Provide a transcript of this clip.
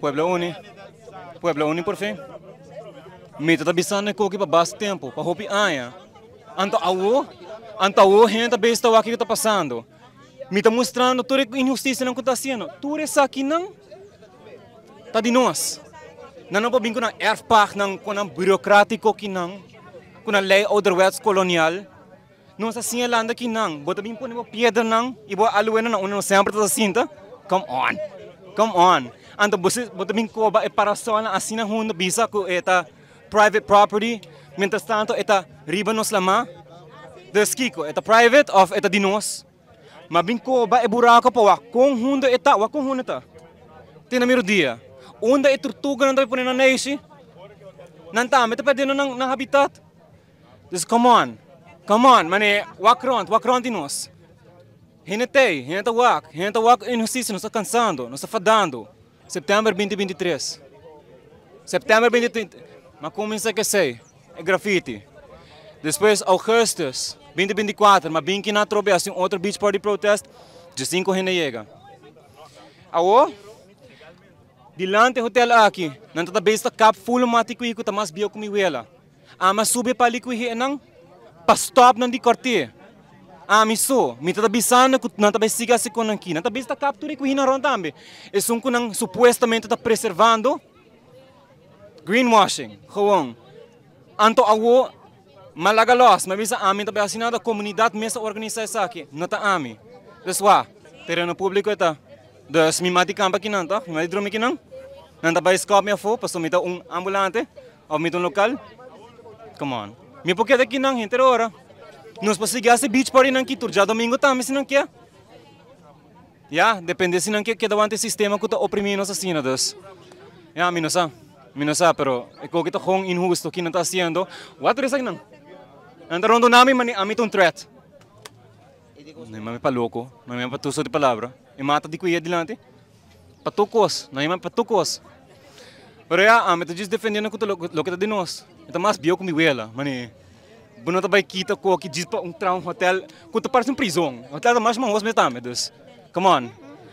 Pueblo Uni por fim. Mita tá bisando que para bastante tempo, para hopi anha. Anta o gente besta o que está passando. Mita mostrando toda a injustiça não que está sendo. Tudo isso aqui não tá de nós. Não pode vir com a erfpach, com a burocrático que não, com a lei ouderwets colonial. Nós assim landa que não, bota bem põe uma pedra não, e boa aluena não sempre tá assim, tá? Come on. Anta bota bem coba é para só assim na rua bisa com eta private property, mientras tanto eta riba nos lama. Deskiko eta private of eta dinos. Mas bem coba é buraco para com hunda eta, com hunda tá. Tem número dia. Onde é tortuga não deve pôr na neixe? Não tá, mas tá perdendo na habitat. Just come on, mané, walk around de nós. Gente walk, injustiça, nós está cansando, nós está fadando. Setembro 2023. Setembro 2023. Mas começa que sei, é grafite. Depois, agosto 2024, mas bem que na trobe assim outro beach party protest, de 5 gente chega. Aô? Dilante hotel aqui, nanti tá besta cap full mati kui ku tamas bio kumi wela. Ama sube pali kui hi nang pa stop nang di korte. Ami so, mita tá bisana ku nanti besiga se konan ki, nanti besta capture kui na ron tambe. E sunku nang supostamente tá preservando greenwashing, gewoon. Anto awo malagalos, mabisa amin tá assinada comunidade mesa organização aqui, nata ami. Deswa, terreno público eta. Dus mi mati kampa kinang ta, mi mati drumi kinang. Nanta ba scope minha fo, passo mita ambulante, ou mita local. Come on. Mi porque daqui não gente hora. Nós passamos a beach party não que tur já domingo também se não quer. Depende se não quer que davante sistema que tá oprimindo nós assim dus. Minosa, pero é que kita kong injusto que não tá haciendo. What is não? Anda rondo nami mani amit threat. Não me pa louco, não me pa tuso de palavra. E mata de cuia dilante. Patukos, não é patukos. Pero me tá just defendendo lo que tá de nós. Tá mais bio com miwela, mani. Buno tá vai kita ko que diz para traum hotel, que tá parece prisão. Hotel tá mais mal mesmo tá, dus. Come on.